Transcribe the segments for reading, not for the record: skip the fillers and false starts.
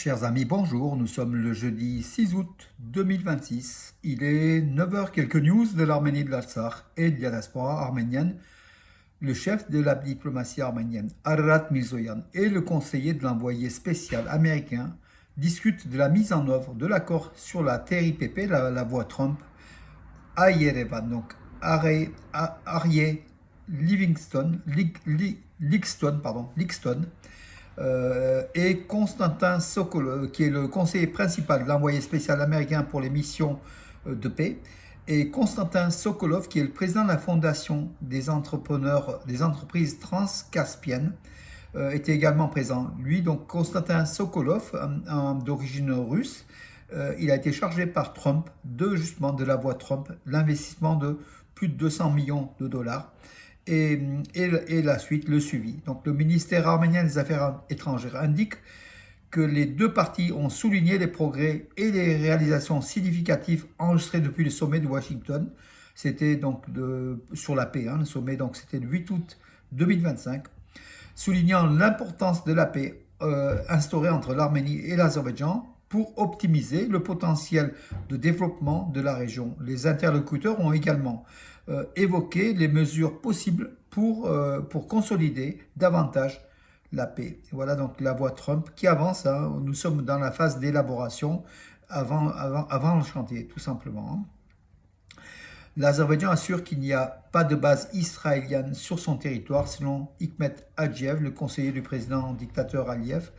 Chers amis, bonjour. Nous sommes le jeudi 6 août 2026. Il est 9 heures. Quelques news de l'Arménie de l'Artsakh et de la diaspora arménienne. Le chef de la diplomatie arménienne, Ararat Mirzoyan, et le conseiller de l'envoyé spécial américain discutent de la mise en œuvre de l'accord sur la TRIPP, la voie Trump, à Yerevan. Donc, Aryeh Lixton, et Konstantin Sokolov, qui est le conseiller principal de l'envoyé spécial américain pour les missions de paix, et Konstantin Sokolov, qui est le président de la fondation des entreprises transcaspiennes, était également présent. Lui, donc Konstantin Sokolov, d'origine russe, il a été chargé par Trump de la voie Trump, l'investissement de plus de 200 millions de dollars. Et la suite, le suivi. Donc le ministère arménien des Affaires étrangères indique que les deux parties ont souligné les progrès et les réalisations significatives enregistrées depuis le sommet de Washington. C'était donc sur la paix, le sommet, donc c'était le 8 août 2025, soulignant l'importance de la paix instaurée entre l'Arménie et l'Azerbaïdjan pour optimiser le potentiel de développement de la région. Les interlocuteurs ont également évoqué les mesures possibles pour consolider davantage la paix. Voilà donc la voie Trump qui avance. Nous sommes dans la phase d'élaboration avant le chantier, tout simplement. L'Azerbaïdjan assure qu'il n'y a pas de base israélienne sur son territoire, selon Hikmet Hadjiev, le conseiller du président dictateur Aliyev,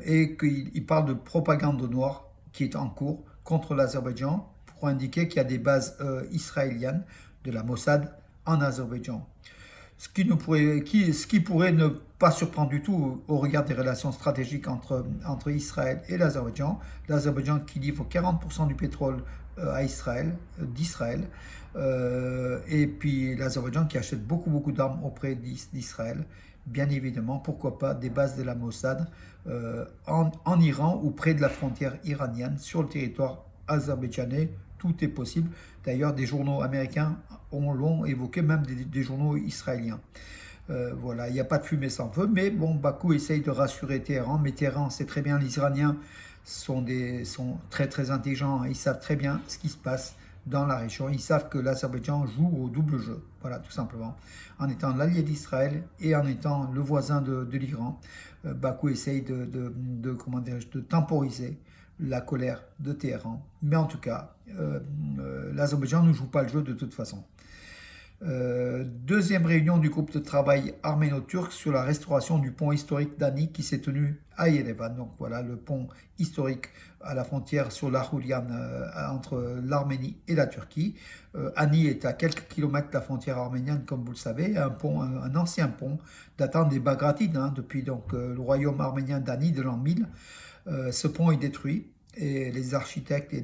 et qu'il parle de propagande noire qui est en cours contre l'Azerbaïdjan pour indiquer qu'il y a des bases israéliennes de la Mossad en Azerbaïdjan. Ce qui pourrait ne pas surprendre du tout au regard des relations stratégiques entre Israël et l'Azerbaïdjan. L'Azerbaïdjan qui livre 40% du pétrole d'Israël, et puis l'Azerbaïdjan qui achète beaucoup d'armes auprès d'Israël. Bien évidemment, pourquoi pas des bases de la Mossad en Iran ou près de la frontière iranienne sur le territoire azerbaïdjanais. Tout est possible. D'ailleurs, des journaux américains l'ont évoqué, même des journaux israéliens. Voilà, il n'y a pas de fumée sans feu, mais bon, Bakou essaye de rassurer Téhéran, mais Téhéran sait très bien, les Iraniens sont très intelligents, ils savent très bien ce qui se passe dans la région, ils savent que l'Azerbaïdjan joue au double jeu, voilà, tout simplement. En étant l'allié d'Israël et en étant le voisin de l'Iran, Bakou essaye de temporiser la colère de Téhéran. Mais en tout cas, l'Azerbaïdjan ne joue pas le jeu de toute façon. Deuxième réunion du groupe de travail arméno-turc sur la restauration du pont historique d'Ani qui s'est tenu à Yerevan. Donc voilà le pont historique à la frontière sur l'Arhulian entre l'Arménie et la Turquie. Ani est à quelques kilomètres de la frontière arménienne, comme vous le savez, un ancien pont datant des Bagratides, depuis donc, le royaume arménien d'Ani de l'an 1000. Ce pont est détruit et les architectes et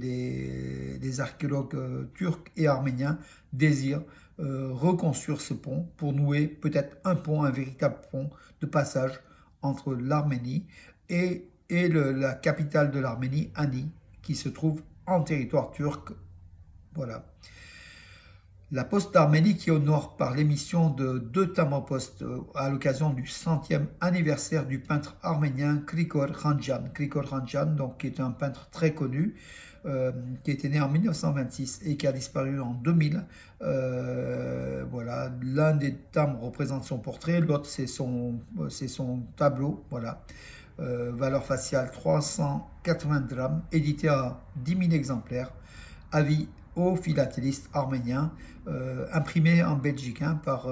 les archéologues turcs et arméniens désirent reconstruire ce pont pour nouer peut-être un véritable pont de passage entre l'Arménie et la capitale de l'Arménie, Ani, qui se trouve en territoire turc. Voilà. La Poste d'Arménie qui honore par l'émission de deux timbres-poste à l'occasion du 100e anniversaire du peintre arménien Grigor Khanjan, donc, qui est un peintre très connu, qui était né en 1926 et qui a disparu en 2000. Voilà, l'un des timbres représente son portrait, l'autre c'est son tableau. Voilà. Valeur faciale 380 drams, édité à 10 000 exemplaires. Avis aux philatélistes arméniens, imprimé en Belgique par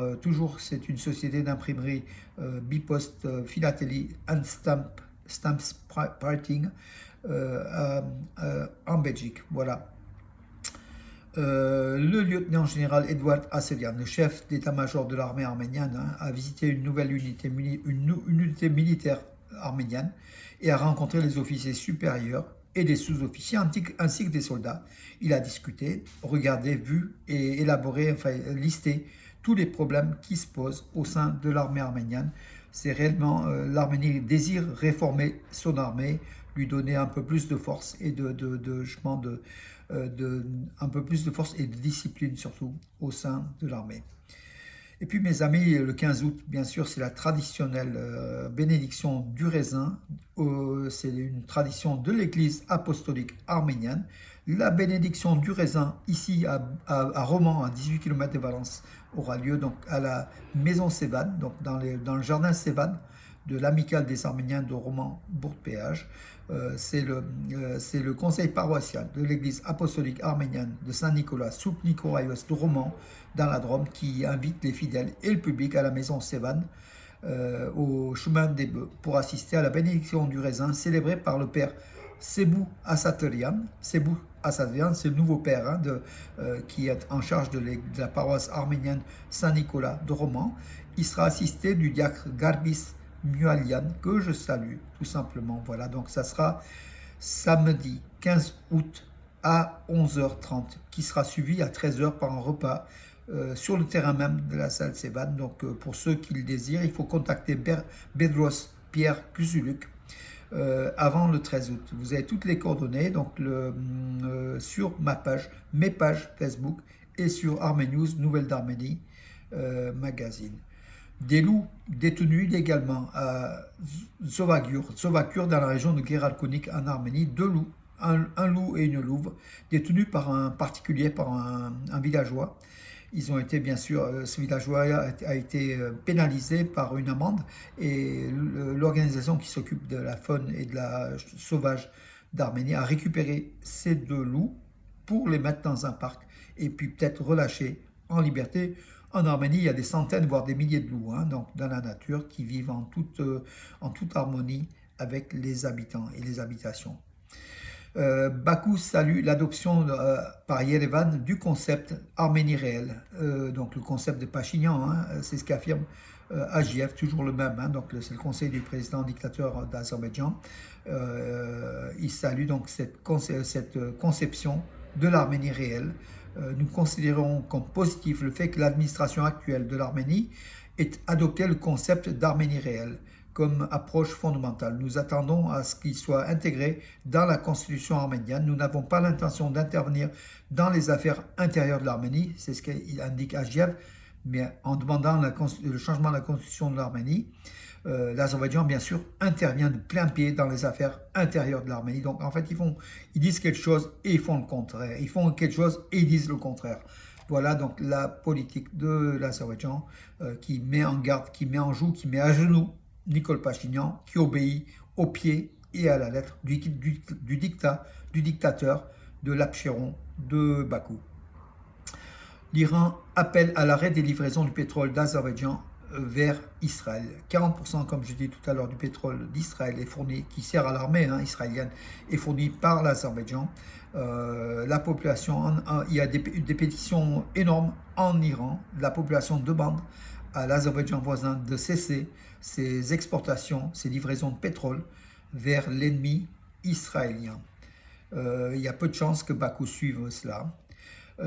c'est une société d'imprimerie Bipost Philately and Stamps Printing en Belgique. Voilà. Le lieutenant-général Edward Asselian, le chef d'état-major de l'armée arménienne, a visité une nouvelle unité militaire arménienne et a rencontré les officiers supérieurs et des sous-officiers ainsi que des soldats. Il a discuté, regardé, vu et élaboré, listé tous les problèmes qui se posent au sein de l'armée arménienne. C'est réellement l'Arménie désire réformer son armée, lui donner un peu plus de force et un peu plus de force et de discipline surtout au sein de l'armée. Et puis mes amis, le 15 août, bien sûr, c'est la traditionnelle bénédiction du raisin. C'est une tradition de l'Église apostolique arménienne. La bénédiction du raisin, ici à Romans, à 18 km de Valence, aura lieu donc à la maison Sévane, donc dans le jardin Sévane de l'Amicale des Arméniens de Romans-Bourg-Péage. C'est le conseil paroissial de l'église apostolique arménienne de Saint-Nicolas sous Nicoraios de Romans dans la Drôme qui invite les fidèles et le public à la maison Sévane au chemin des bœufs pour assister à la bénédiction du raisin célébrée par le père Sebou Assaterian. Sebou Assaterian, c'est le nouveau père qui est en charge de la paroisse arménienne Saint-Nicolas de Romans. Il sera assisté du diacre Garbis Mualian, que je salue tout simplement. Voilà, donc ça sera samedi 15 août à 11h30, qui sera suivi à 13h par un repas sur le terrain même de la salle Sévane. Donc pour ceux qui le désirent, il faut contacter Bedros Pierre Kuzuluk avant le 13 août. Vous avez toutes les coordonnées donc sur mes pages Facebook et sur Armé News, Nouvelles d'Arménie magazine. Des loups détenus illégalement à Zovagur dans la région de Geralkonik en Arménie, deux loups, un loup et une louve, détenus par un particulier, par un villageois. Ils ont été, bien sûr, ce villageois a été pénalisé par une amende et l'organisation qui s'occupe de la faune et de la sauvage d'Arménie a récupéré ces deux loups pour les mettre dans un parc et puis peut-être relâcher en liberté. En Arménie, il y a des centaines, voire des milliers de loups donc dans la nature qui vivent en toute harmonie avec les habitants et les habitations. Bakou salue l'adoption par Yerevan du concept Arménie réelle, donc le concept de Pachinian, c'est ce qu'affirme AGF, toujours le même, donc c'est le conseil du président dictateur d'Azerbaïdjan. Il salue donc cette conception de l'Arménie réelle. Nous considérons comme positif le fait que l'administration actuelle de l'Arménie ait adopté le concept d'Arménie réelle comme approche fondamentale. Nous attendons à ce qu'il soit intégré dans la constitution arménienne. Nous n'avons pas l'intention d'intervenir dans les affaires intérieures de l'Arménie, c'est ce qu'il indique Agiev, mais en demandant le changement de la constitution de l'Arménie, l'Azerbaïdjan, bien sûr, intervient de plein pied dans les affaires intérieures de l'Arménie. Donc, en fait, ils disent quelque chose et ils font le contraire. Ils font quelque chose et ils disent le contraire. Voilà donc la politique de l'Azerbaïdjan qui met en garde, qui met en joue, qui met à genoux Nicole Pachinian, qui obéit au pied et à la lettre du dictateur de l'Abcheron de Bakou. L'Iran appelle à l'arrêt des livraisons du pétrole d'Azerbaïdjan vers Israël. 40%, comme je dis tout à l'heure, du pétrole d'Israël est fourni, qui sert à l'armée israélienne, est fourni par l'Azerbaïdjan. La population, il y a des pétitions énormes en Iran. La population demande à l'Azerbaïdjan voisin de cesser ses exportations, ses livraisons de pétrole vers l'ennemi israélien. Il y a peu de chances que Bakou suive cela.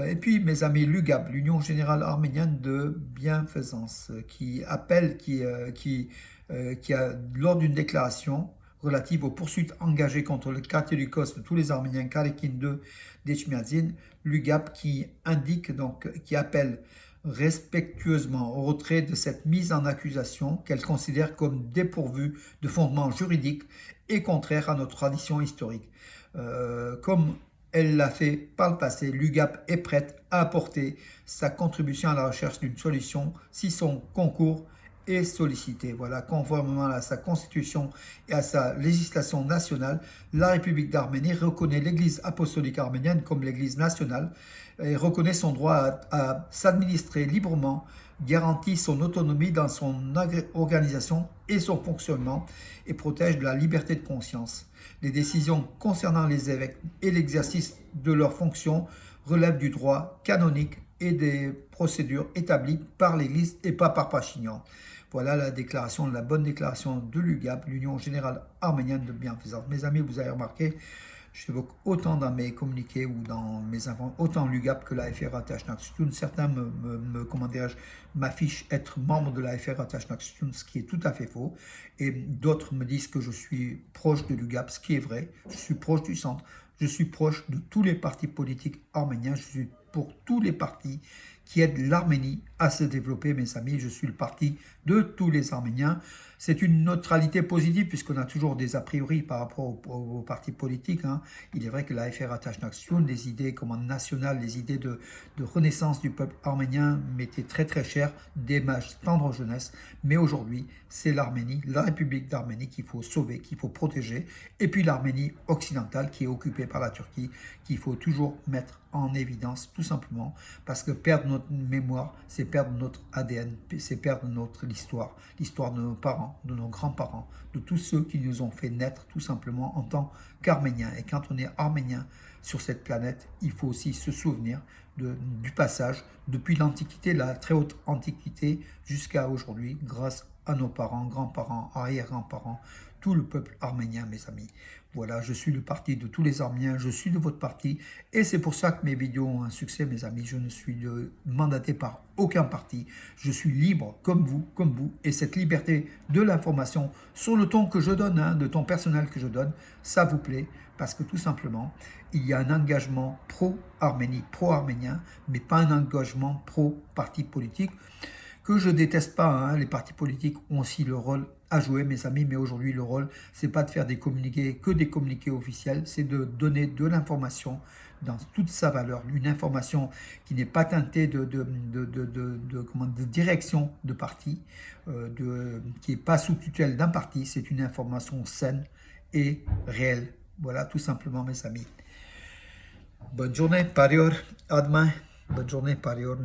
Et puis, mes amis, l'UGAB, l'Union Générale Arménienne de Bienfaisance, qui appelle, qui a, lors d'une déclaration relative aux poursuites engagées contre le Katholikos de tous les Arméniens, Karekin II d'Echmiadzin, l'UGAB qui indique, donc, qui appelle respectueusement au retrait de cette mise en accusation qu'elle considère comme dépourvue de fondement juridique et contraire à notre tradition historique. Comme elle l'a fait par le passé, l'UGAP est prête à apporter sa contribution à la recherche d'une solution si son concours est sollicité. Voilà, conformément à sa constitution et à sa législation nationale, la République d'Arménie reconnaît l'Église apostolique arménienne comme l'Église nationale et reconnaît son droit à s'administrer librement, garantit son autonomie dans son organisation et son fonctionnement et protège de la liberté de conscience. Les décisions concernant les évêques et l'exercice de leurs fonctions relèvent du droit canonique et des procédures établies par l'Église et pas par Pachinian. Voilà la déclaration, la bonne déclaration de l'UGAP, l'Union Générale Arménienne de Bienfaisance. Mes amis, vous avez remarqué, j'évoque autant dans mes communiqués ou dans mes infos, autant l'UGAP que la FRA Tachnak-Stun. Certains m'affichent être membre de la FRA Tachnak-Stun, ce qui est tout à fait faux. Et d'autres me disent que je suis proche de l'UGAP, ce qui est vrai. Je suis proche du centre. Je suis proche de tous les partis politiques arméniens. Je suis pour tous les partis qui aide l'Arménie à se développer, mes amis. Je suis le parti de tous les Arméniens. C'est une neutralité positive puisqu'on a toujours des a priori par rapport aux partis politiques. Hein. Il est vrai que la FR Attache Nation, des idées comme nationales, les idées de renaissance du peuple arménien m'étaient très très chères, des mages tendre jeunesse. Mais aujourd'hui, c'est l'Arménie, la République d'Arménie qu'il faut sauver, qu'il faut protéger. Et puis l'Arménie occidentale qui est occupée par la Turquie, qu'il faut toujours mettre en évidence, tout simplement, parce que perdre notre mémoire, c'est perdre notre ADN, c'est perdre l'histoire de nos parents, de nos grands-parents, de tous ceux qui nous ont fait naître, tout simplement, en tant qu'Arméniens. Et quand on est Arménien sur cette planète, il faut aussi se souvenir du passage, depuis l'Antiquité, la très haute Antiquité, jusqu'à aujourd'hui, grâce à nos parents, grands-parents, arrière-grands-parents, tout le peuple arménien, mes amis. Voilà, je suis le parti de tous les Arméniens, je suis de votre parti, et c'est pour ça que mes vidéos ont un succès, mes amis. Je ne suis mandaté par aucun parti, je suis libre comme vous, et cette liberté de l'information sur le ton que je donne, hein, de ton personnel que je donne, ça vous plaît, parce que tout simplement, il y a un engagement pro-Arménie, pro-arménien, mais pas un engagement pro-parti politique, que je déteste pas, hein. Les partis politiques ont aussi le rôle à jouer, mes amis, mais aujourd'hui, le rôle, c'est pas de faire des communiqués, que des communiqués officiels, c'est de donner de l'information dans toute sa valeur, une information qui n'est pas teintée de direction de parti, qui n'est pas sous tutelle d'un parti, c'est une information saine et réelle. Voilà, tout simplement, mes amis. Bonne journée, parior, à demain. Bonne journée, parior.